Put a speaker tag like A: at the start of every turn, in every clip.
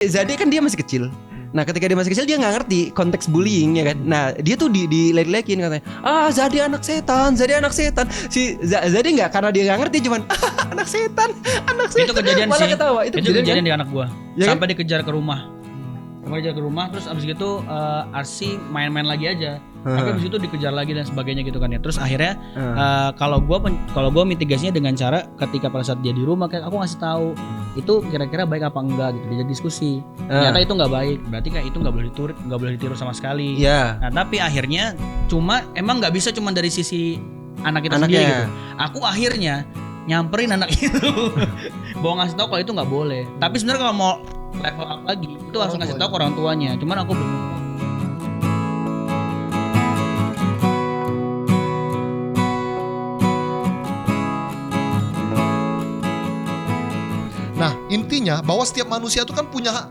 A: Zade kan dia masih kecil. Nah ketika dia masih kecil dia nggak ngerti konteks bullying ya kan. Nah dia tuh dilek-lekin katanya. Zade anak setan, Zade anak setan. Si Zade nggak, karena dia nggak ngerti, cuman anak setan.
B: Itu kejadian
A: malah
B: sih.
A: ketawa.
B: Itu kejadian di anak gua.
A: Ya kan?
B: Sampai dikejar ke rumah. Terus abis gitu Arsi main-main lagi aja. Tapi abis itu dikejar lagi dan sebagainya gitu kan ya. Terus akhirnya kalau gua mitigasinya dengan cara ketika pada saat dia di rumah kayak aku ngasih tahu itu kira-kira baik apa enggak gitu, dia diskusi. Ternyata itu nggak baik, berarti kayak itu nggak boleh ditiru sama sekali. Nah tapi akhirnya emang nggak bisa cuma dari sisi anak itu sendiri gitu. Aku akhirnya nyamperin anak itu, bawa ngasih tahu kalau itu nggak boleh. Tapi sebenarnya kalau mau level up lagi itu harus ngasih tahu ke orang tuanya. Cuman aku belum.
C: Nah intinya bahwa setiap manusia itu kan punya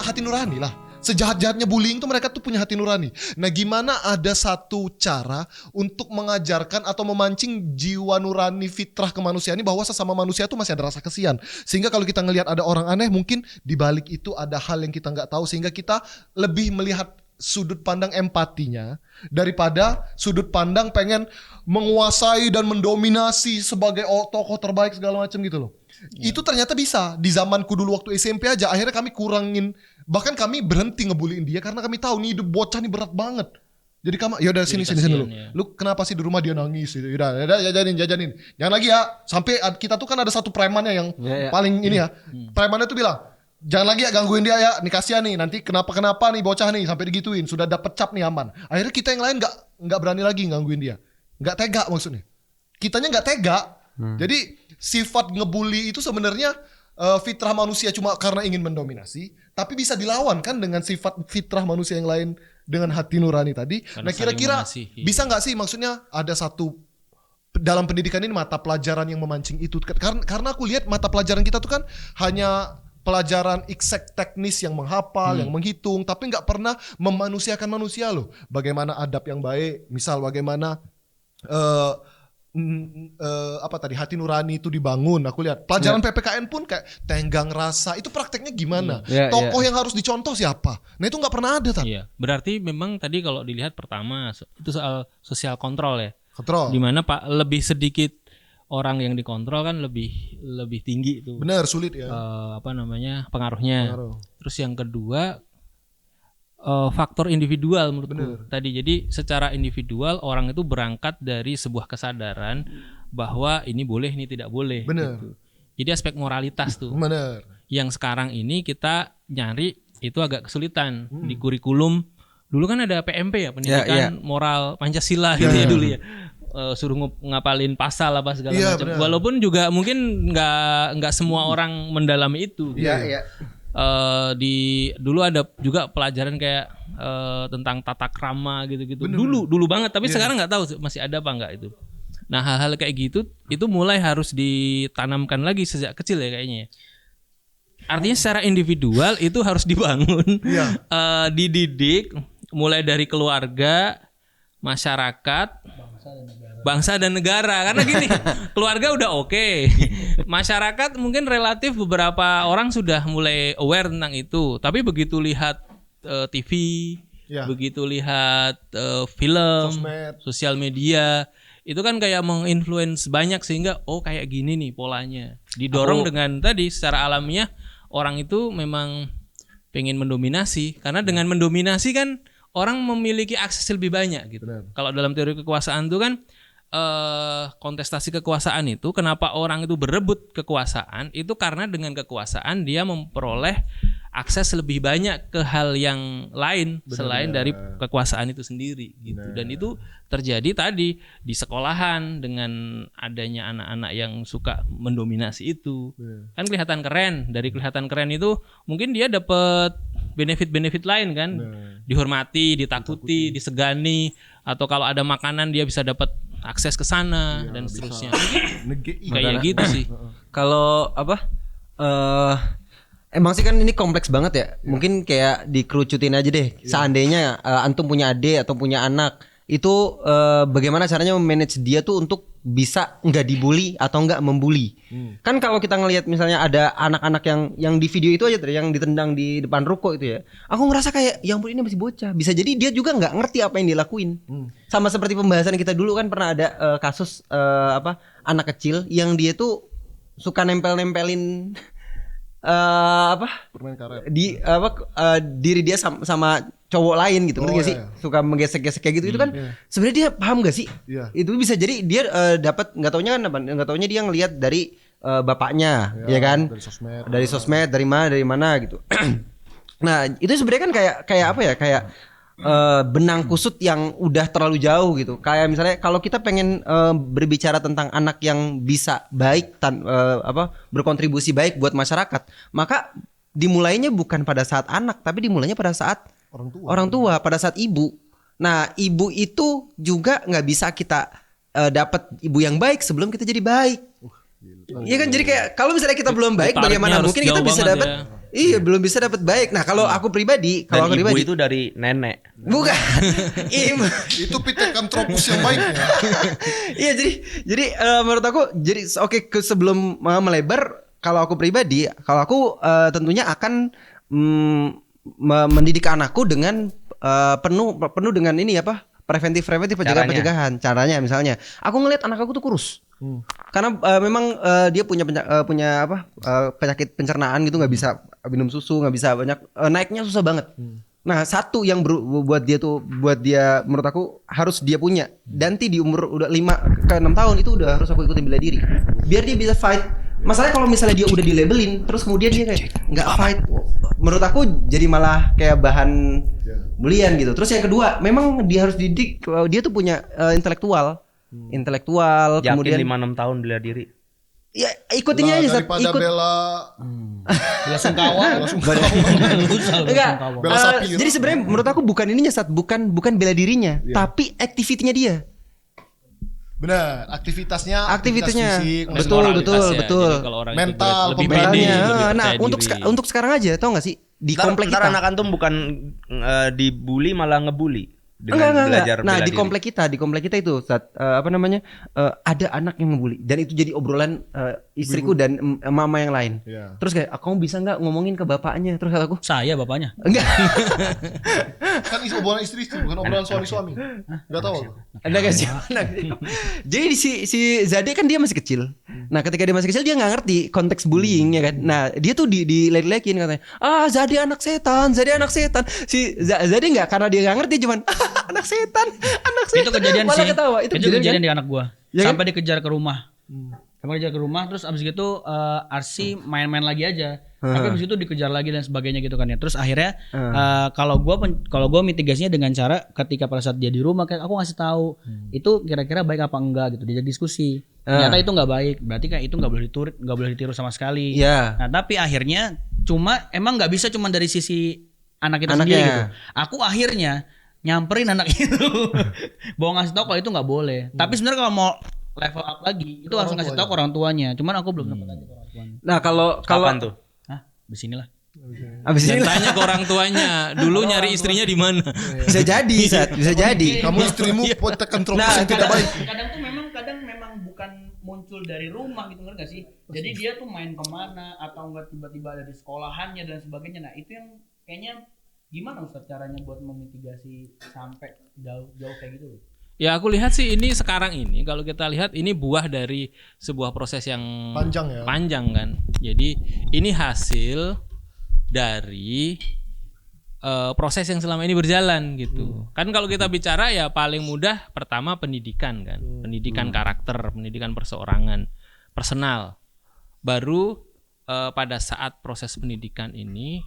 C: hati nurani lah. Sejahat-jahatnya bullying tuh mereka tuh punya hati nurani. Nah gimana ada satu cara untuk mengajarkan atau memancing jiwa nurani fitrah kemanusiaan ini, bahwa sesama manusia tuh masih ada rasa kesian. Sehingga kalau kita ngelihat ada orang aneh, mungkin di balik itu ada hal yang kita nggak tahu, sehingga kita lebih melihat sudut pandang empatinya daripada sudut pandang pengen menguasai dan mendominasi sebagai tokoh terbaik segala macam gitu loh. Itu ternyata bisa. Di zamanku dulu waktu SMP aja akhirnya kami kurangin, bahkan kami berhenti ngebuliin dia karena kami tahu nih hidup bocah nih berat banget. Jadi kamu yaudah sini dulu. Ya. Lu kenapa sih di rumah dia nangis gitu. Yaudah jajanin. Jangan lagi ya. Sampai kita tuh kan ada satu premannya yang paling ini ya. Premannya tuh bilang, jangan lagi ya gangguin dia ya. Nih kasihan nih, nanti kenapa nih bocah nih sampai digituin. Sudah dapet cap nih aman. Akhirnya kita yang lain enggak berani lagi gangguin dia. Enggak tega maksudnya. Kitanya enggak tega. Jadi sifat ngebully itu sebenarnya fitrah manusia cuma karena ingin mendominasi, tapi bisa dilawan kan dengan sifat fitrah manusia yang lain dengan hati nurani tadi. Karena nah kira-kira bisa nggak sih, maksudnya ada satu dalam pendidikan ini mata pelajaran yang memancing itu, karena aku lihat mata pelajaran kita tuh kan hanya pelajaran exact teknis yang menghafal, yang menghitung, tapi nggak pernah memanusiakan manusia loh. Bagaimana adab yang baik, misal bagaimana hati nurani itu dibangun. Aku lihat pelajaran PPKN pun kayak tenggang rasa, itu prakteknya gimana, tokoh yang harus dicontoh siapa. Nah itu nggak pernah ada.
D: Berarti memang tadi kalau dilihat pertama itu soal sosial kontrol ya.
C: Kontrol.
D: Dimana Pak lebih sedikit orang yang dikontrol kan lebih tinggi itu.
C: Benar, sulit ya.
D: Pengaruhnya. Terus yang kedua faktor individual menurutku tadi. Jadi secara individual orang itu berangkat dari sebuah kesadaran bahwa ini boleh, ini tidak boleh.
C: Benar.
D: Gitu. Jadi aspek moralitas tuh.
C: Benar.
D: Yang sekarang ini kita nyari itu agak kesulitan di kurikulum. Dulu kan ada PMP ya, pendidikan moral Pancasila gitu ya dulu ya. Suruh ngapalin pasal apa segala macam.
C: Benar.
D: Walaupun juga mungkin nggak semua orang mendalami itu.
C: Iya.
D: Dulu ada juga pelajaran kayak tentang tata krama gitu-gitu. Dulu banget, tapi sekarang nggak tahu masih ada apa nggak itu. Nah hal-hal kayak gitu itu mulai harus ditanamkan lagi sejak kecil ya kayaknya. Artinya secara individual itu harus dibangun, dididik mulai dari keluarga, masyarakat, bangsa dan negara. Karena gini, keluarga udah oke. Masyarakat mungkin relatif beberapa orang sudah mulai aware tentang itu. Tapi begitu lihat TV, begitu lihat film, sosial media, itu kan kayak menginfluence banyak sehingga kayak gini nih polanya. Didorong dengan tadi secara alamiah orang itu memang pengen mendominasi. Karena dengan mendominasi kan orang memiliki akses lebih banyak gitu. Kalau dalam teori kekuasaan itu kan kontestasi kekuasaan itu, kenapa orang itu berebut kekuasaan itu karena dengan kekuasaan dia memperoleh akses lebih banyak ke hal yang lain selain dari kekuasaan itu sendiri gitu. Dan itu terjadi tadi di sekolahan dengan adanya anak-anak yang suka mendominasi itu. Kan kelihatan keren, dari kelihatan keren itu mungkin dia dapat benefit-benefit lain kan. Dihormati, ditakuti, disegani, atau kalau ada makanan dia bisa dapat akses ke sana dan seterusnya. Kayak gitu sih.
A: Kalau emang sih kan ini kompleks banget ya. Mungkin kayak dikerucutin aja deh. Seandainya antum punya adik atau punya anak, itu bagaimana caranya memanage dia tuh untuk bisa nggak dibully atau nggak membuli. Kan kalau kita ngelihat misalnya ada anak-anak yang di video itu aja yang ditendang di depan ruko itu ya, aku ngerasa kayak ya ampun ini masih bocah. Bisa jadi dia juga nggak ngerti apa yang dia lakuin. Sama seperti pembahasan kita dulu kan pernah ada kasus anak kecil yang dia tuh suka nempelin
C: Permain karet.
A: diri dia sama cowok lain gitu, ngerti gak sih?
C: Iya.
A: Suka menggesek-gesek kayak gitu, itu kan sebenarnya dia paham gak sih?
C: Iya.
A: Itu bisa jadi dia dapat nggak taunya kan apa? Nggak taunya dia ngelihat dari bapaknya, ya kan?
C: Dari sosmed.
A: Dari mana gitu. Nah itu sebenarnya kan kayak apa ya? Kayak benang kusut yang udah terlalu jauh gitu. Kayak misalnya kalau kita pengen berbicara tentang anak yang bisa baik berkontribusi baik buat masyarakat, maka dimulainya bukan pada saat anak, tapi dimulainya pada saat orang tua, pada saat ibu. Nah ibu itu juga nggak bisa kita dapat ibu yang baik sebelum kita jadi baik. Iya kan, jadi kayak kalau misalnya kita belum baik,
D: Tariknya
A: bagaimana
D: harus
A: mungkin kita
D: jauh
A: bisa
D: banget
A: dapat?
D: ya.
A: Iya, belum bisa dapat baik. Nah kalau aku pribadi,
E: Dan ibu
A: pribadi
E: itu dari nenek.
A: bukan ibu.
C: Itu Pithecanthropus yang baik ya.
A: Iya, jadi menurut aku jadi sebelum melebar, kalau aku pribadi, kalau aku tentunya akan mendidik anakku dengan penuh dengan ini preventif pencegahan. Caranya misalnya, aku ngelihat anak aku tuh kurus. Karena memang dia punya penyakit pencernaan gitu, nggak bisa minum susu, nggak bisa banyak naiknya susah banget. Nah satu yang buat dia menurut aku harus dia punya, nanti di umur udah 5 ke 6 tahun itu udah harus aku ikutin bela diri biar dia bisa fight. Masalahnya kalau misalnya dia udah dilabelin terus kemudian dia kayak nggak fight, menurut aku jadi malah kayak bahan bulian gitu. Terus yang kedua, memang dia harus didik, dia tuh punya intelektual
E: Yakin
A: kemudian
E: 5-6 tahun bela diri.
A: ya ikutin aja
C: Daripada bela
B: Bela sungkawa.
A: enggak.
C: Bela sapi gitu.
A: Jadi sebenarnya menurut aku bukan ininya bukan bela dirinya, tapi aktivitinya dia.
C: benar, aktivitas fisik,
A: betul.
D: Jadi kalau orang itu
C: Mental,
D: lebih
C: pembedanya.
D: pede, lebih
A: Nah,
D: percaya diri.
A: untuk sekarang aja, tau gak sih di komplek
E: Ntar
A: kita.
E: anak antum bukan dibully malah ngebully dengan belajar
A: Nah
E: bela
A: di
E: diri.
A: komplek kita itu ada anak yang ngebully dan itu jadi obrolan istriku dan mama yang lain.
C: Iya.
A: Terus kayak, kamu bisa nggak ngomongin ke bapaknya? Terus kataku,
B: Saya bapaknya.
A: enggak.
C: Kan obrolan istri bukan obrolan suami. Enggak tahu.
A: Ada gak sih? Jadi si Zade kan dia masih kecil. Nah ketika dia masih kecil dia nggak ngerti konteks bullying ya kan. Nah dia tuh dilek-lekin katanya, Zade anak setan. Si Zade nggak, karena dia nggak ngerti, cuman anak setan.
B: Itu kejadian
A: Malah
B: sih.
A: ketawa. Itu
B: kejadian
A: kan?
B: di anak gua.
A: Ya kan?
B: Sampai dikejar ke rumah. Terus abis gitu Arsi main-main lagi aja. Tapi abis itu dikejar lagi dan sebagainya gitu kan ya. Terus akhirnya kalau gua mitigasinya dengan cara ketika pada saat dia di rumah kayak aku ngasih tahu itu kira-kira baik apa enggak gitu. Diajak diskusi. Ternyata itu nggak baik. Berarti kayak itu nggak boleh ditiru sama sekali.
A: Iya.
B: Nah tapi akhirnya emang nggak bisa cuma dari sisi anak kita
A: Anaknya.
B: sendiri gitu. Aku akhirnya nyamperin anak itu, bawa ngasih tahu kalau itu nggak boleh. Tapi sebenarnya kalau mau level up lagi itu harus ngasih tahu ke orang tuanya. Cuman aku belum sempat aja ke orang tuanya.
A: Nah kalau
E: Kapan tuh?
B: Hah, disinilah.
A: abis
D: Dan
A: ini
D: tanya ke orang tuanya, dulu nyari istrinya di mana?
A: bisa jadi, bisa jadi.
C: Kamu istrimu Pithecanthropus
A: Nah,
C: yang tidak baik.
B: kadang memang bukan muncul dari rumah gitu, ngerti gak sih? Jadi dia tuh main kemana atau enggak tiba-tiba ada di sekolahannya dan sebagainya. Nah itu yang kayaknya gimana Ustaz caranya buat memitigasi sampai jauh kayak gitu?
D: Ya aku lihat sih ini sekarang ini, kalau kita lihat ini buah dari sebuah proses yang
C: Panjang ya.
D: kan. Jadi ini hasil dari proses yang selama ini berjalan gitu. Kan kalau kita bicara ya paling mudah pertama pendidikan kan. Pendidikan karakter, pendidikan perseorangan, personal. Baru pada saat proses pendidikan ini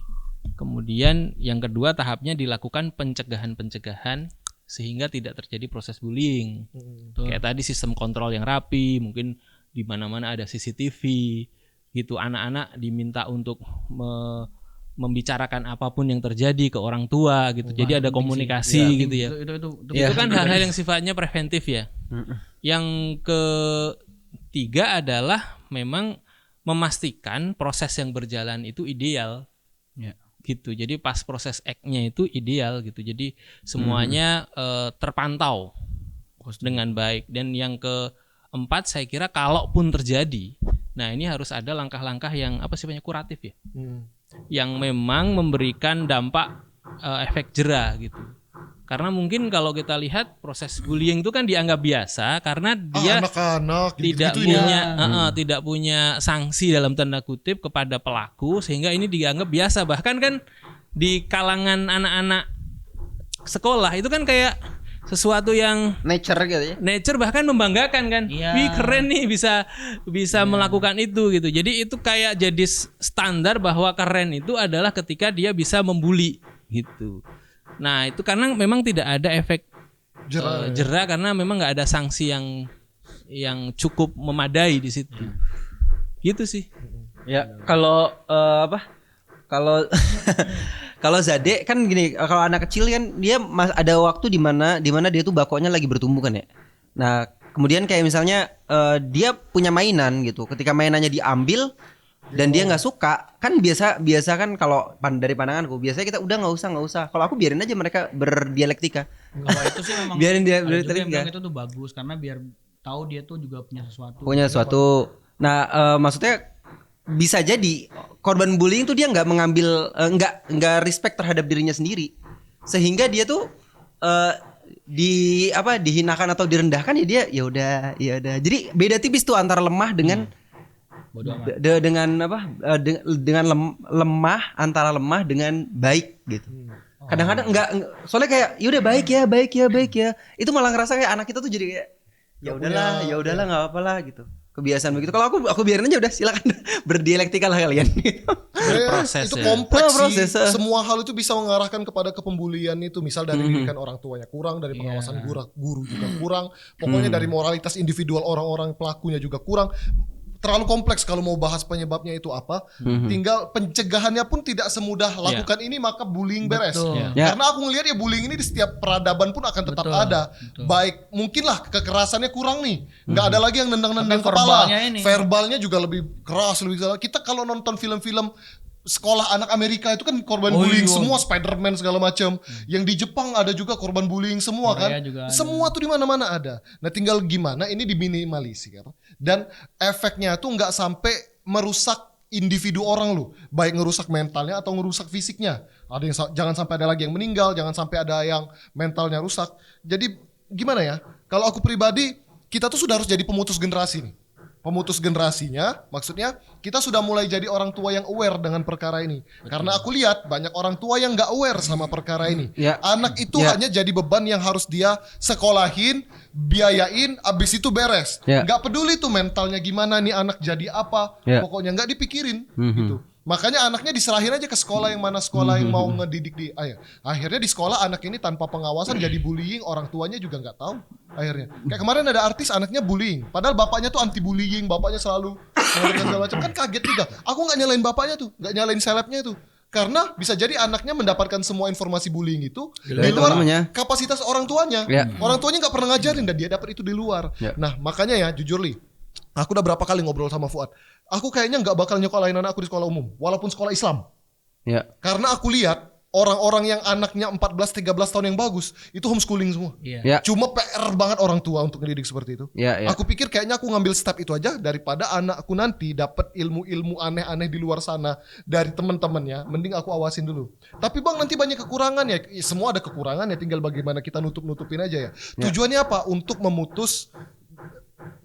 D: kemudian yang kedua tahapnya dilakukan pencegahan sehingga tidak terjadi proses bullying. Kayak tadi sistem kontrol yang rapi, mungkin di mana-mana ada CCTV gitu. Anak-anak diminta untuk membicarakan apapun yang terjadi ke orang tua gitu. Jadi ada komunikasi gitu ya. Itu kan hal-hal yang sifatnya preventif ya. Yang ketiga adalah memang memastikan proses yang berjalan itu ideal. Gitu. Jadi pas proses act-nya itu ideal gitu. Jadi semuanya terpantau dengan baik. Dan yang empat, saya kira kalaupun terjadi, nah ini harus ada langkah-langkah yang kuratif ya, yang memang memberikan dampak efek jera gitu. Karena mungkin kalau kita lihat proses bullying itu kan dianggap biasa karena dia
C: anak-anak
D: tidak punya sanksi dalam tanda kutip kepada pelaku, sehingga ini dianggap biasa. Bahkan kan di kalangan anak-anak sekolah itu kan kayak sesuatu yang nature bahkan membanggakan kan. Wih, keren nih bisa melakukan itu gitu. Jadi itu kayak jadi standar bahwa keren itu adalah ketika dia bisa membuli gitu. Nah itu karena memang tidak ada efek jera karena memang nggak ada sanksi yang cukup memadai di situ. Gitu sih.
A: Ya kalau kalau kalau Zade kan gini, kalau anak kecil kan dia ada waktu di mana dia tuh bakonya lagi bertumbuh kan ya. Nah kemudian kayak misalnya dia punya mainan gitu, ketika mainannya diambil dan dia nggak suka, kan biasa kan kalau dari pandanganku biasanya kita udah nggak usah. Kalau aku biarin aja mereka berdialektika.
B: Kalau itu sih memang
A: biarin dia
B: berdialektika. Itu tuh bagus karena biar tahu dia tuh juga punya sesuatu.
A: Nah maksudnya bisa jadi korban bullying tuh dia nggak mengambil nggak respect terhadap dirinya sendiri, sehingga dia tuh dihinakan atau direndahkan ya dia ya udah. Jadi beda tipis tuh antara lemah dengan dengan lemah, antara lemah dengan baik gitu. Kadang-kadang enggak, soalnya kayak yaudah baik ya. Itu malah ngerasa kayak anak kita tuh jadi kayak ya udahlah enggak apa-apa lah gitu. Kebiasaan begitu. Kalau aku biarin aja udah, silakan berdialektika lah kalian.
D: Proses
C: itu
D: ya.
C: kompleks sih. Semua hal itu bisa mengarahkan kepada kepembulian itu. Misal dari didikan orang tuanya kurang, dari pengawasan guru juga kurang. Pokoknya dari moralitas individual orang-orang pelakunya juga kurang. Terlalu kompleks kalau mau bahas penyebabnya itu apa. Tinggal pencegahannya pun tidak semudah lakukan ini maka bullying beres. Karena aku ngelihat ya bullying ini di setiap peradaban pun akan tetap ada. Baik mungkinlah kekerasannya kurang nih. Nggak ada lagi yang nendang-nendang kepala. Verbalnya juga lebih keras, kita kalau nonton film-film sekolah anak Amerika itu kan korban bullying semua, Spider-Man segala macam. Yang di Jepang ada juga korban bullying semua kan. Semua tuh di mana-mana ada. Nah, tinggal gimana ini diminimalisir dan efeknya tuh nggak sampai merusak individu orang lu, baik ngerusak mentalnya atau ngerusak fisiknya. Ada yang jangan sampai ada lagi yang meninggal, jangan sampai ada yang mentalnya rusak. Jadi gimana ya? Kalau aku pribadi, kita tuh sudah harus jadi pemutus generasi nih. Pemutus generasinya, maksudnya kita sudah mulai jadi orang tua yang aware dengan perkara ini. Karena aku lihat banyak orang tua yang gak aware sama perkara ini. Anak itu hanya jadi beban yang harus dia sekolahin, biayain, abis itu beres. Gak peduli tuh mentalnya gimana nih anak jadi apa, pokoknya gak dipikirin gitu. Makanya anaknya diserahin aja ke sekolah yang mana sekolah yang mau ngedidik di akhirnya di sekolah anak ini tanpa pengawasan jadi bullying, orang tuanya juga nggak tahu akhirnya. Kayak kemarin ada artis anaknya bullying, padahal bapaknya tuh anti bullying, bapaknya selalu mengatakan segala macam, kan kaget juga. Aku nggak nyalain bapaknya tuh, nggak nyalain selebnya tuh, karena bisa jadi anaknya mendapatkan semua informasi bullying itu di luar kapasitas orang tuanya. Orang tuanya nggak pernah ngajarin dan dia dapat itu di luar. Nah makanya ya jujur Li, aku udah berapa kali ngobrol sama Fuad. Aku kayaknya nggak bakal nyekolahin anak aku di sekolah umum, walaupun sekolah Islam. Karena aku lihat orang-orang yang anaknya 14-13 tahun yang bagus, itu homeschooling semua. Cuma PR banget orang tua untuk ngedidik seperti itu. Aku pikir kayaknya aku ngambil step itu aja daripada anakku nanti dapat ilmu-ilmu aneh-aneh di luar sana dari teman-temannya. Mending aku awasin dulu. Tapi bang nanti banyak kekurangan ya. Semua ada kekurangan ya, tinggal bagaimana kita nutup-nutupin aja ya. Tujuannya apa? Untuk memutus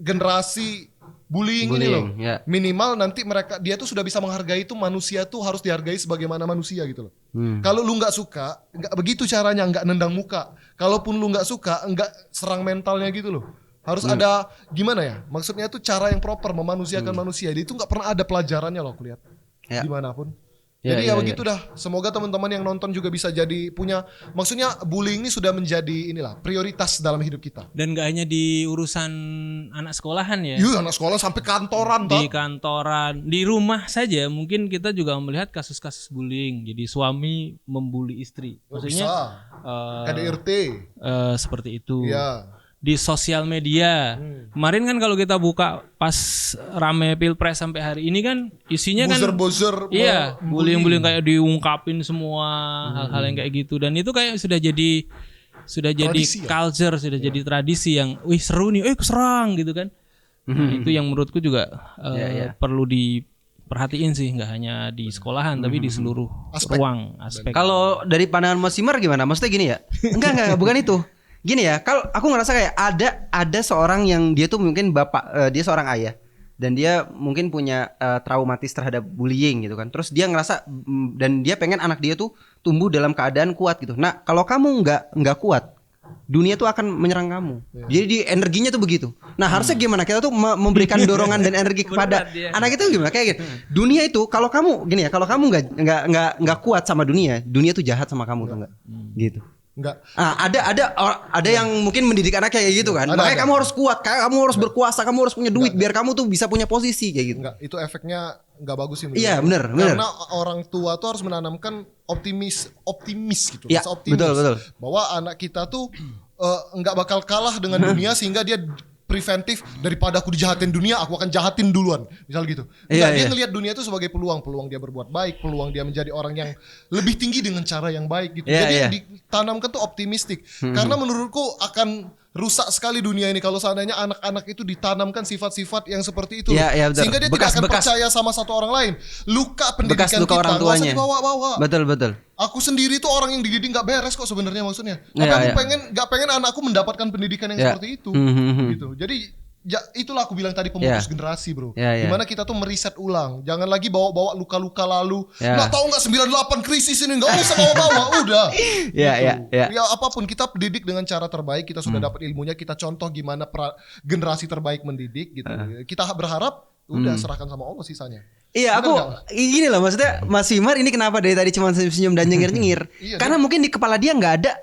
C: generasi bullying ini loh. Minimal nanti dia tuh sudah bisa menghargai itu, manusia tuh harus dihargai sebagaimana manusia gitu loh. Kalau lu nggak suka, nggak begitu caranya, nggak nendang muka. Kalaupun lu nggak suka, nggak serang mentalnya gitu loh. Harus ada gimana ya? Maksudnya tuh cara yang proper memanusiakan manusia. Jadi itu nggak pernah ada pelajarannya loh aku lihat. Dimanapun. Jadi begitu dah. Semoga teman-teman yang nonton juga bisa jadi punya, maksudnya bullying ini sudah menjadi prioritas dalam hidup kita.
D: Dan gak hanya di urusan anak sekolahan ya.
C: Iya, anak sekolah sampai kantoran
D: Di kantoran, di rumah saja mungkin kita juga melihat kasus-kasus bullying. Jadi suami membuli istri. Maksudnya
C: KDRT.
D: Seperti itu. Di sosial media. Kemarin kan kalau kita buka pas rame Pilpres sampai hari ini kan isinya
C: buzzer-buzzer,
D: kan bullying kayak diungkapin semua hal-hal yang kayak gitu, dan itu kayak sudah jadi tradisi, culture, sudah jadi tradisi yang seru nih, keserang gitu kan. Nah, itu yang menurutku juga
A: Iya.
D: perlu diperhatiin sih, nggak hanya di sekolahan tapi di seluruh ruang aspek.
A: Kalau dari pandangan Mas Simar gimana? Maksudnya gini ya? Enggak, bukan itu. Gini ya, kalau aku ngerasa kayak ada seorang yang dia tuh mungkin dia seorang ayah dan dia mungkin punya traumatis terhadap bullying gitu kan. Terus dia ngerasa dan dia pengen anak dia tuh tumbuh dalam keadaan kuat gitu. Nah, kalau kamu nggak kuat, dunia tuh akan menyerang kamu. Jadi energinya tuh begitu. Nah, harusnya gimana? Kita tuh memberikan dorongan dan energi kepada anak itu gimana? Kayak gitu. Dunia itu kalau kamu gini ya, kalau kamu nggak kuat sama dunia tuh jahat sama kamu tuh enggak. Gitu.
C: Enggak.
A: Ada yang mungkin mendidik anak kayak gitu kan. Makanya kamu harus kuat, kamu harus berkuasa, kamu harus punya duit biar kamu tuh bisa punya posisi kayak gitu.
C: Enggak, itu efeknya enggak bagus sih menurut
A: Iya,
C: aku.
A: benar.
C: Karena orang tua tuh harus menanamkan optimis gitu,
A: Iya,
C: rasa optimis.
A: betul.
C: Bahwa anak kita tuh enggak bakal kalah dengan dunia sehingga dia preventif daripada aku dijahatin dunia, aku akan jahatin duluan. Misal gitu. Enggak, dia ngelihat dunia itu sebagai peluang dia berbuat baik, peluang dia menjadi orang yang lebih tinggi dengan cara yang baik gitu. Jadi yang ditanamkan tuh optimistik. Karena menurutku akan rusak sekali dunia ini kalau seandainya anak-anak itu ditanamkan sifat-sifat yang seperti itu.
A: Iya, betul.
C: Sehingga dia tidak akan percaya sama satu orang lain. Luka pendidikan
A: Luka
C: kita
A: orang
C: nggak usah
A: tuanya.
C: dibawa-bawa.
A: Betul.
C: Aku sendiri tuh orang yang dididik nggak beres kok sebenarnya maksudnya. Tapi
A: Iya,
C: aku nggak pengen anakku mendapatkan pendidikan yang seperti itu. Gitu. Jadi ya itulah aku bilang tadi pemutus generasi bro. Dimana kita tuh meriset ulang. Jangan lagi bawa-bawa luka-luka lalu. Nggak tahu nggak 98 krisis ini, nggak usah bawa-bawa. Udah.
A: Iya.
C: Ya apapun kita didik dengan cara terbaik. Kita sudah dapat ilmunya. Kita contoh gimana generasi terbaik mendidik gitu. Kita berharap udah serahkan sama Allah sisanya.
A: Iya, aku gini loh maksudnya Mas Simar ini kenapa dari tadi cuma senyum dan nyengir-nyengir? Karena mungkin di kepala dia nggak ada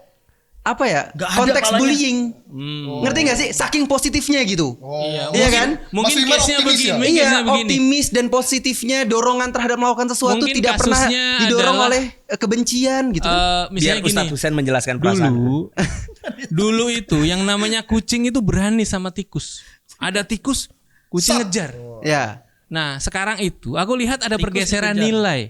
A: apa ya konteks bullying. Ngerti nggak sih? Saking positifnya gitu. Iya kan?
D: Mungkin
C: Mas Wimar
D: case-nya
C: optimis ya?
D: begini.
A: Iya, optimis dan positifnya dorongan terhadap melakukan sesuatu
D: Mungkin
A: tidak pernah
D: kasusnya
A: didorong
D: adalah,
A: oleh kebencian gitu kan.
D: Misalnya
E: Biar
D: gini,
E: Ustadz Husain menjelaskan perasaan.
D: dulu itu yang namanya kucing itu berani sama tikus. Ada tikus, kucing ngejar.
A: Ya.
D: Nah, sekarang itu aku lihat ada pergeseran nilai.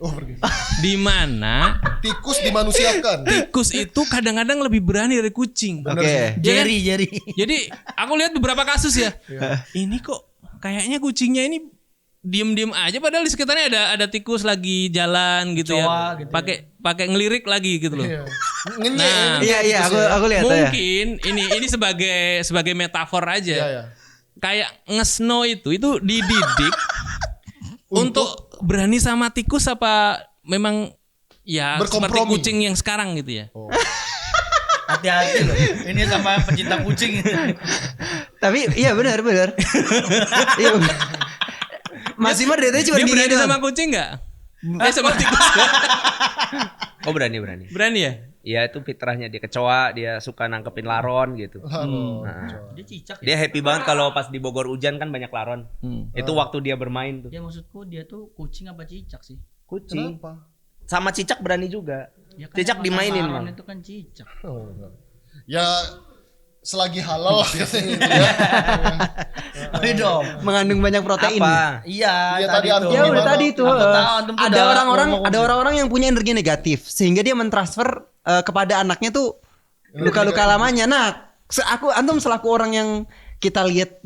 D: Di mana
C: Tikus dimanusiakan.
D: tikus itu kadang-kadang lebih berani dari kucing.
A: Oke.
B: Jari.
D: Jadi aku lihat beberapa kasus ya. Ini kok kayaknya kucingnya ini diem-diem aja padahal di sekitarnya ada tikus lagi jalan gitu ya.
B: Gitu
D: Pakai ngelirik lagi gitu loh. Nah,
A: Iya, aku lihat ya.
D: mungkin ini sebagai metafor aja.
C: Iya.
D: Kayak nge-snow itu dididik untuk berani sama tikus apa memang ya seperti
C: Berkompromi.
D: kucing yang sekarang gitu ya.
B: Hati-hati loh. Ini sama pecinta kucing.
A: Tapi iya benar. Iya. Mas Simar dari tadi cuma
D: Dia
A: gini
D: berani
A: doang.
D: sama kucing enggak? Sama tikus.
E: Oh berani.
D: Berani ya?
E: Ya itu fitrahnya dia kecoa, dia suka nangkepin laron gitu.
B: Dia cicak ya.
E: Dia happy banget kalau pas di Bogor hujan kan banyak laron. Itu waktu dia bermain tuh.
B: Ya maksudku dia tuh kucing apa cicak sih?
E: Kucing.
C: Kenapa?
E: Sama cicak berani juga.
B: Ya kan
E: Cicak
B: yang
E: dimainin,
B: makan laron
E: Bang.
B: itu kan cicak.
C: Ya selagi halal lah katanya gitu ya.
B: Ayo dong.
A: Mengandung banyak protein.
E: Apa?
B: Iya,
C: Iya, tadi antum
A: Ya udah
C: gimana?
A: tadi itu
B: Aku tahu, antum tuh
A: ada
B: udah
A: orang-orang
B: ngomong
A: ada orang-orang yang punya energi negatif sehingga dia mentransfer kepada anaknya tuh luka-luka lamanya. Nah, antum selaku orang yang kita lihat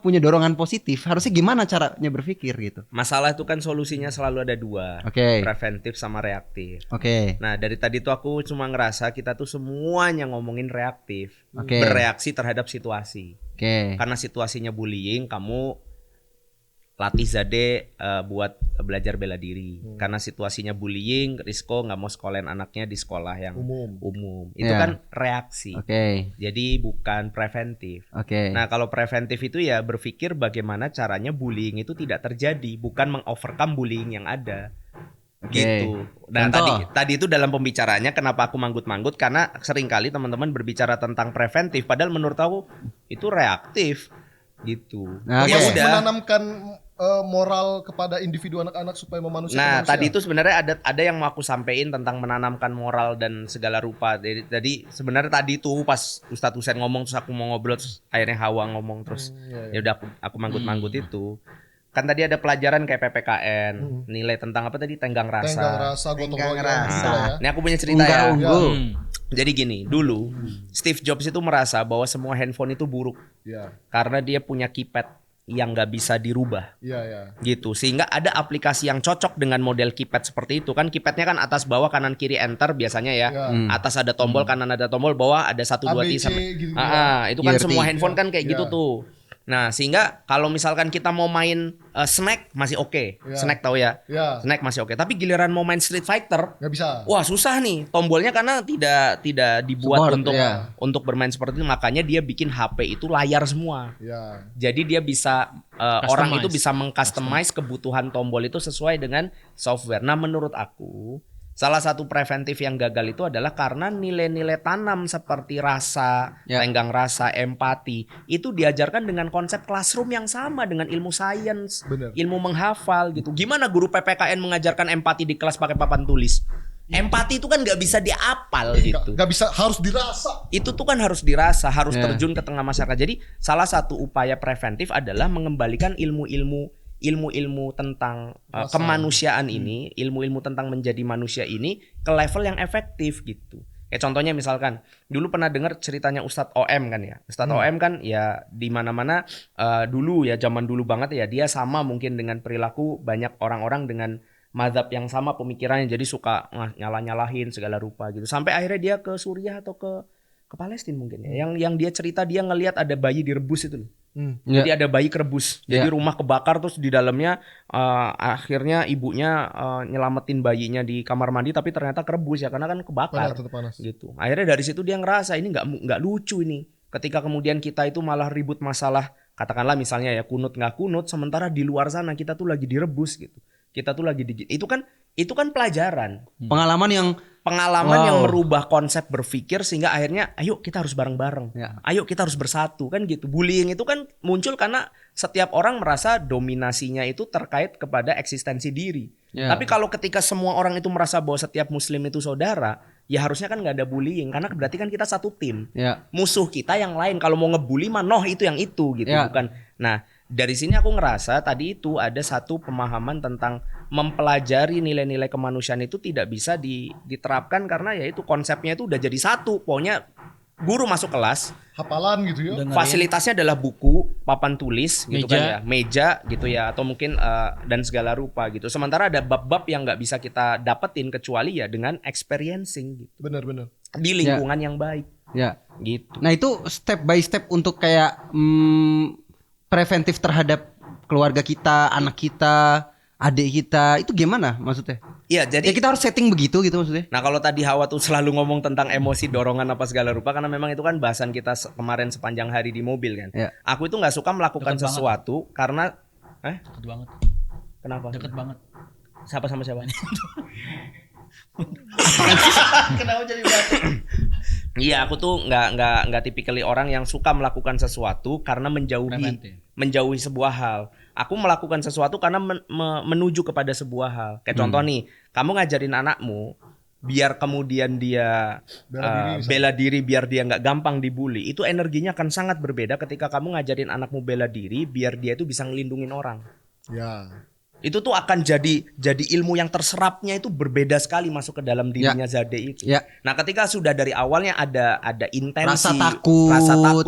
A: punya dorongan positif, harusnya gimana caranya berpikir gitu.
E: Masalah itu kan solusinya selalu ada dua.
A: Oke.
E: Preventif sama reaktif.
A: Oke.
E: Nah dari tadi tuh aku cuma ngerasa kita tuh semuanya ngomongin reaktif.
A: Oke.
E: Bereaksi terhadap situasi.
A: Oke.
E: Karena situasinya bullying, kamu latih Zade buat belajar bela diri. Karena situasinya bullying, Rizko nggak mau sekolahin anaknya di sekolah yang umum. Itu
A: Ya.
E: kan reaksi.
A: Oke.
E: Jadi bukan preventif.
A: Oke.
E: Nah kalau preventif itu ya berpikir bagaimana caranya bullying itu tidak terjadi, bukan mengovercome bullying yang ada.
A: Oke.
E: Gitu. Nah
A: Contoh.
E: tadi itu dalam pembicaraannya kenapa aku manggut-manggut karena seringkali teman-teman berbicara tentang preventif, padahal menurut aku itu reaktif gitu.
A: Nah,
E: Ya
A: oke.
E: udah.
C: Menanamkan moral kepada individu anak-anak supaya memanusiakan
E: Nah,
C: manusia.
E: tadi itu sebenarnya ada yang mau aku sampaikan tentang menanamkan moral dan segala rupa. Jadi sebenarnya tadi itu pas Ustadz Husain ngomong terus aku mau ngobrol terus akhirnya Hawa ngomong terus ya udah aku manggut-manggut itu. Kan tadi ada pelajaran kayak PPKN, nilai tentang apa tadi tenggang
C: Tenggang
E: rasa.
C: rasa, gotong
A: Tenggang
C: royong
A: rasa.
C: gitu lah ya.
E: Ini aku punya cerita ya.
A: Unggul.
E: Jadi gini, dulu Steve Jobs itu merasa bahwa semua handphone itu buruk
C: Iya.
E: karena dia punya keypad. yang nggak bisa dirubah.
C: Iya.
E: Gitu, sehingga ada aplikasi yang cocok dengan model keypad seperti itu kan. Keypadnya kan atas bawah kanan kiri enter biasanya ya.
C: Iya.
E: Atas ada tombol, kanan ada tombol, bawah ada 1 2
C: ABC
E: 3 sampai
C: gitu.
E: itu kan
A: QWERTY.
E: semua handphone kan kayak
C: Iya.
E: gitu tuh. Nah, sehingga kalau misalkan kita mau main Snack masih oke.
C: Iya.
E: Snack tahu ya?
C: Iya.
E: Snack masih oke. Tapi giliran mau main Street Fighter,
C: Nggak bisa.
E: wah susah nih tombolnya karena tidak dibuat
A: Support,
E: untuk
A: ya.
E: untuk bermain seperti itu. Makanya dia bikin HP itu layar semua.
C: Iya.
E: Jadi dia bisa
D: Customize.
E: orang itu bisa mengcustomize kebutuhan tombol itu sesuai dengan software. Nah, menurut aku salah satu preventif yang gagal itu adalah karena nilai-nilai tanam seperti rasa,
A: Ya.
E: tenggang rasa, empati itu diajarkan dengan konsep classroom yang sama dengan ilmu sains,
C: Bener.
E: ilmu menghafal gitu. Gimana guru PPKN mengajarkan empati di kelas pakai papan tulis? Empati itu kan nggak bisa diapal gitu.
C: Nggak bisa, harus dirasa.
E: Itu tuh kan harus dirasa, harus
A: Ya.
E: terjun ke tengah masyarakat. Jadi salah satu upaya preventif adalah mengembalikan ilmu-ilmu tentang
C: Rasa.
E: kemanusiaan ini, ilmu-ilmu tentang menjadi manusia ini ke level yang efektif gitu. Kayak contohnya misalkan dulu pernah dengar ceritanya Ustadz OM kan ya. Ustadz OM kan ya di mana-mana dulu ya, zaman dulu banget ya, dia sama mungkin dengan perilaku banyak orang-orang dengan mazhab yang sama pemikirannya, jadi suka nyalah-nyalahin segala rupa gitu. Sampai akhirnya dia ke Suriah atau ke Palestina mungkin ya. Yang dia cerita dia ngelihat ada bayi direbus itu loh.
A: Ya.
E: Jadi ada bayi kerebus. Jadi
A: Ya.
E: rumah kebakar terus di dalamnya akhirnya ibunya nyelamatin bayinya di kamar mandi tapi ternyata kerebus ya karena kan kebakar.
C: Tetap panas.
E: Gitu. Akhirnya dari situ dia ngerasa ini nggak lucu ini. Ketika kemudian kita itu malah ribut masalah katakanlah misalnya ya kunut nggak kunut sementara di luar sana kita tuh lagi direbus gitu. Kita tuh lagi itu kan pelajaran.
A: Pengalaman yang
E: Pengalaman yang
A: Wow.
E: merubah konsep berpikir sehingga akhirnya ayo kita harus bareng-bareng.
A: Ya.
E: Ayo kita harus bersatu kan gitu. Bullying itu kan muncul karena setiap orang merasa dominasinya itu terkait kepada eksistensi diri.
A: Ya.
E: Tapi kalau ketika semua orang itu merasa bahwa setiap muslim itu saudara, ya harusnya kan nggak ada bullying karena berarti kan kita satu tim.
A: ya.
E: Musuh kita yang lain kalau mau ngebully mah itu yang itu gitu
A: Ya.
E: bukan. Nah, dari sini aku ngerasa tadi itu ada satu pemahaman tentang mempelajari nilai-nilai kemanusiaan itu tidak bisa diterapkan karena ya itu konsepnya itu udah jadi satu. Pokoknya guru masuk kelas,
C: Hafalan gitu ya.
B: Dengerin.
E: fasilitasnya adalah buku, papan tulis gitu
D: Meja.
E: kan ya, meja gitu ya atau mungkin dan segala rupa gitu. Sementara ada bab-bab yang nggak bisa kita dapetin kecuali ya dengan experiencing gitu
C: Benar.
E: di lingkungan yang baik
A: Ya.
E: gitu.
A: Nah itu step by step untuk kayak preventif terhadap keluarga kita, anak kita, adik kita, itu gimana maksudnya?
E: Iya, jadi
A: Ya kita harus setting begitu gitu maksudnya.
E: nah kalau tadi Hawa tuh selalu ngomong tentang emosi, dorongan apa segala rupa karena memang itu kan bahasan kita kemarin sepanjang hari di mobil kan.
A: Ya.
E: Aku itu nggak suka melakukan
B: Deket banget.
E: sesuatu karena
B: Deket banget.
E: kenapa?
B: Deket banget.
E: Siapa sama siapa? Kenapa jadi batu? Iya, aku tuh nggak tipikali orang yang suka melakukan sesuatu karena
B: Preventif.
E: menjauhi sebuah hal. Aku melakukan sesuatu karena menuju kepada sebuah hal. Kayak contoh nih, kamu ngajarin anakmu biar kemudian dia bela diri biar dia nggak gampang dibully. Itu energinya akan sangat berbeda ketika kamu ngajarin anakmu bela diri biar dia itu bisa ngelindungin orang.
C: Ya.
E: Itu tuh akan jadi ilmu yang terserapnya itu berbeda sekali masuk ke dalam dirinya Zade itu.
A: Ya.
E: Nah, ketika sudah dari awalnya ada intensi,
A: Rasa takut.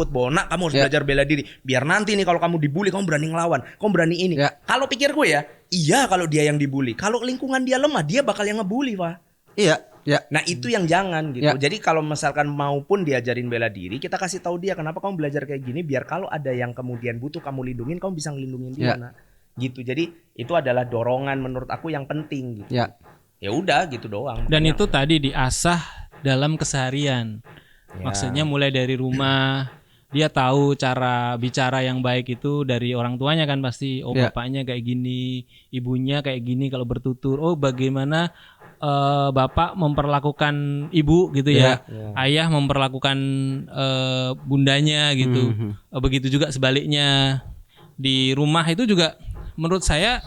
E: bahwa nak kamu harus
A: Ya.
E: belajar bela diri. Biar nanti nih kalau kamu dibully kamu berani ngelawan, kamu berani ini.
A: Ya.
E: Kalau pikir gue ya, iya kalau dia yang dibully. Kalau lingkungan dia lemah, dia bakal yang ngebully, Pak.
A: Iya, ya.
E: Nah, itu yang jangan gitu.
A: Ya.
E: Jadi kalau misalkan maupun diajarin bela diri, kita kasih tahu dia kenapa kamu belajar kayak gini biar kalau ada yang kemudian butuh kamu lindungin, kamu bisa ngelindungin dia,
A: Ya.
E: nak. Gitu. Jadi itu adalah dorongan menurut aku yang penting gitu.
A: Ya.
E: Ya udah gitu doang.
D: Dan
E: Yang-
D: itu tadi diasah dalam keseharian.
E: Ya.
D: Maksudnya mulai dari rumah, dia tahu cara bicara yang baik itu dari orang tuanya kan pasti. Oh,
A: Ya.
D: bapaknya kayak gini, ibunya kayak gini kalau bertutur. Oh, bagaimana bapak memperlakukan ibu gitu ya. Ayah memperlakukan bundanya gitu. Begitu juga sebaliknya. Di rumah itu juga menurut saya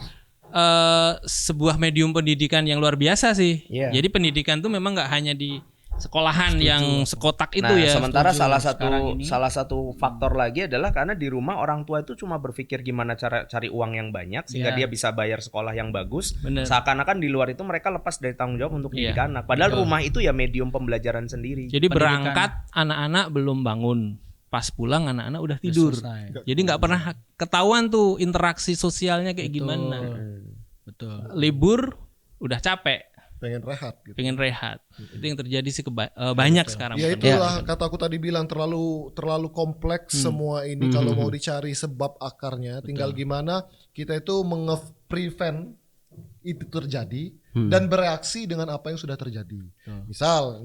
D: sebuah medium pendidikan yang luar biasa sih.
E: Iya.
D: Jadi pendidikan tuh memang nggak hanya di sekolahan yang sekotak itu
E: Nah,
D: ya.
E: sementara
B: setuju.
E: salah
B: Sekarang ini-
E: satu faktor lagi adalah karena di rumah orang tua itu cuma berpikir gimana cara cari uang yang banyak sehingga
D: Iya.
E: dia bisa bayar sekolah yang bagus.
D: Bener.
E: Seakan-akan di luar itu mereka lepas dari tanggung jawab untuk
D: Iya,
E: mendidik anak. Padahal
D: betul.
E: rumah itu ya medium pembelajaran sendiri.
D: Jadi
B: Pendidikan.
D: berangkat anak-anak belum bangun. pas pulang anak-anak udah tidur.
B: selesai.
D: Jadi nggak pernah ketahuan tuh interaksi sosialnya kayak gimana.
B: Betul.
D: Libur udah capek,
C: pengen rehat gitu.
D: pengen rehat. Itu yang terjadi sih banyak sekarang.
C: Ya
D: bukan
C: itulah kata aku tadi bilang terlalu kompleks semua ini kalau mau dicari sebab akarnya. Tinggal gimana kita itu prevent itu terjadi dan bereaksi dengan apa yang sudah terjadi. Misal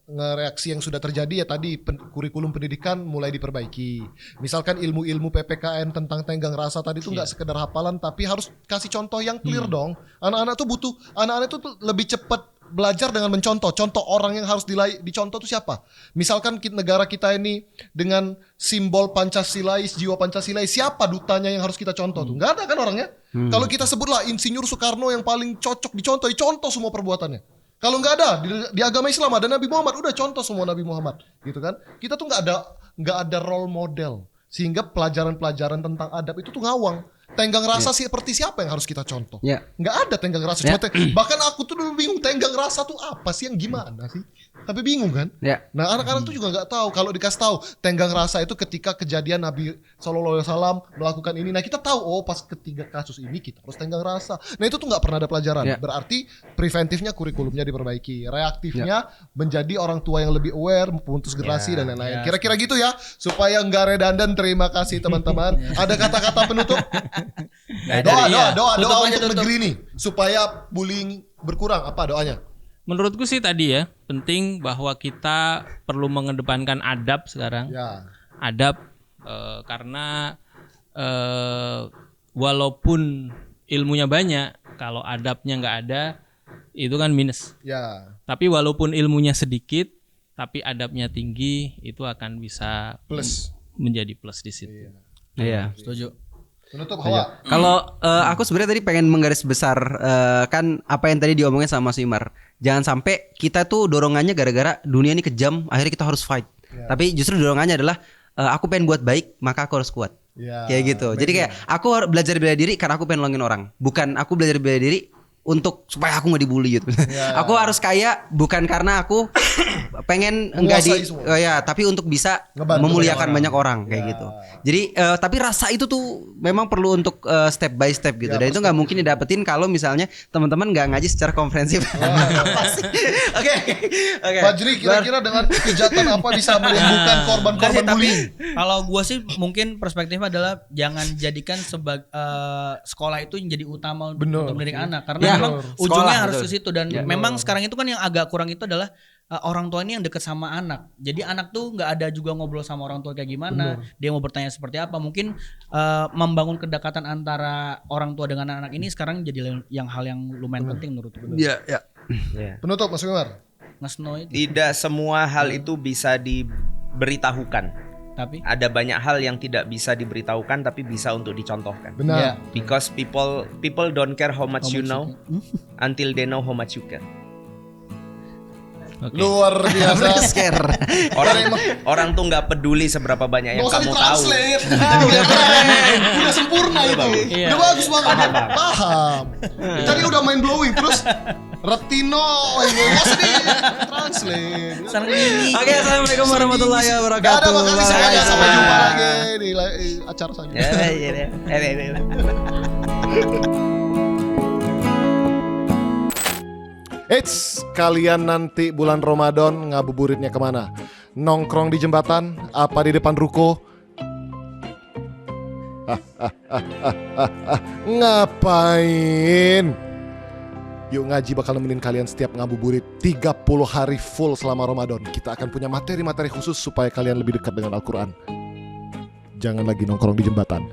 C: ngereaksi yang sudah terjadi ya tadi kurikulum pendidikan mulai diperbaiki. Misalkan ilmu-ilmu PPKN tentang tenggang rasa tadi itu nggak sekedar hafalan tapi harus kasih contoh yang clear dong. Anak-anak tuh lebih cepat belajar dengan mencontoh. Contoh orang yang harus dicontoh itu siapa? Misalkan negara kita ini dengan simbol Pancasilais, jiwa Pancasilais, siapa dutanya yang harus kita contoh tuh? Nggak ada kan orangnya? Kalau kita sebutlah Insinyur Soekarno yang paling cocok dicontoh, contoh semua perbuatannya. Kalau nggak ada di agama Islam ada Nabi Muhammad, udah contoh semua Nabi Muhammad, gitu kan? Kita tuh nggak ada role model, sehingga pelajaran-pelajaran tentang adab itu tuh ngawang. Tenggang rasa seperti siapa yang harus kita contoh? Nggak ada tenggang rasa. Cuma bahkan aku tuh dulu bingung tenggang rasa tuh apa sih, yang gimana sih? Tapi bingung kan? Nah anak-anak tuh juga nggak tahu. Kalau dikasih tahu tenggang rasa itu ketika kejadian Nabi SAW melakukan ini. Nah kita tahu pas ketiga kasus ini kita harus tenggang rasa. Nah itu tuh nggak pernah ada pelajaran. Berarti preventifnya kurikulumnya diperbaiki, reaktifnya menjadi orang tua yang lebih aware, memutus generasi dan lain-lain. Kira-kira gitu ya supaya nggak redundant. Terima kasih teman-teman. Ada kata-kata penutup? Doa untuk negeri ini supaya bullying berkurang. Apa doanya?
D: Menurutku sih tadi ya penting bahwa kita perlu mengedepankan adab sekarang. Adab karena walaupun ilmunya banyak, kalau adabnya nggak ada itu kan minus. Tapi walaupun ilmunya sedikit, tapi adabnya tinggi, itu akan bisa
C: plus
D: menjadi plus di situ.
A: Iya.
B: Setuju.
C: Penutup Hawa.
A: Kalau aku sebenarnya tadi pengen menggaris besar kan apa yang tadi diomongin sama Mas Wimar. Jangan sampai kita tuh dorongannya gara-gara dunia ini kejam, akhirnya kita harus fight. Tapi justru dorongannya adalah aku pengen buat baik, maka aku harus kuat. Kayak gitu. Jadi kayak aku harus belajar bela diri karena aku pengen nolongin orang. Bukan aku belajar bela diri untuk supaya aku nggak dibully gitu. Aku harus kaya bukan karena aku pengen enggak tapi untuk bisa
C: Ngebantu
A: memuliakan
C: banyak
A: banyak orang kayak gitu. Jadi tapi rasa itu tuh memang perlu untuk step by step gitu. Dan itu nggak mungkin didapetin kalau misalnya teman-teman nggak ngaji secara komprehensif. Oke.
C: Fajri kira-kira dengan kejahatan apa bisa menyembuhkan korban-korban bullying?
B: Kalau gue sih mungkin perspektifnya adalah jangan jadikan sebagai sekolah itu yang jadi utama untuk mendidik anak, karena memang ujungnya harus ke situ. Dan memang sekarang itu kan yang agak kurang itu adalah orang tua ini yang deket sama anak. Jadi anak tuh nggak ada juga ngobrol sama orang tua kayak gimana. Dia mau bertanya seperti apa. Mungkin membangun kedekatan antara orang tua dengan anak ini sekarang jadi hal yang lumayan penting menurut gue.
A: Iya.
C: Penutup Mas Wimar.
B: Mas No itu.
E: Tidak semua hal itu bisa diberitahukan.
B: Tapi
E: ada banyak hal yang tidak bisa diberitahukan tapi bisa untuk dicontohkan.
C: Benar.
E: Because people don't care how much you know until they know how much you care.
C: Luar biasa.
E: Orang tuh nggak peduli seberapa banyak yang kamu tahu.
C: Udah sempurna itu. Udah bagus banget. Paham. Tadi udah mind blowing terus Retino ini masih translate.
A: Oke, assalamualaikum warahmatullahi wabarakatuh.
C: Makasih semuanya. Sampai jumpa lagi di acara selanjutnya. Kalian nanti bulan Ramadan ngabuburitnya kemana? Nongkrong di jembatan? Apa di depan ruko? Ngapain? Yuk Ngaji bakal nemenin kalian setiap ngabuburit 30 hari full selama Ramadan. Kita akan punya materi-materi khusus supaya kalian lebih dekat dengan Al-Quran. Jangan lagi nongkrong di jembatan.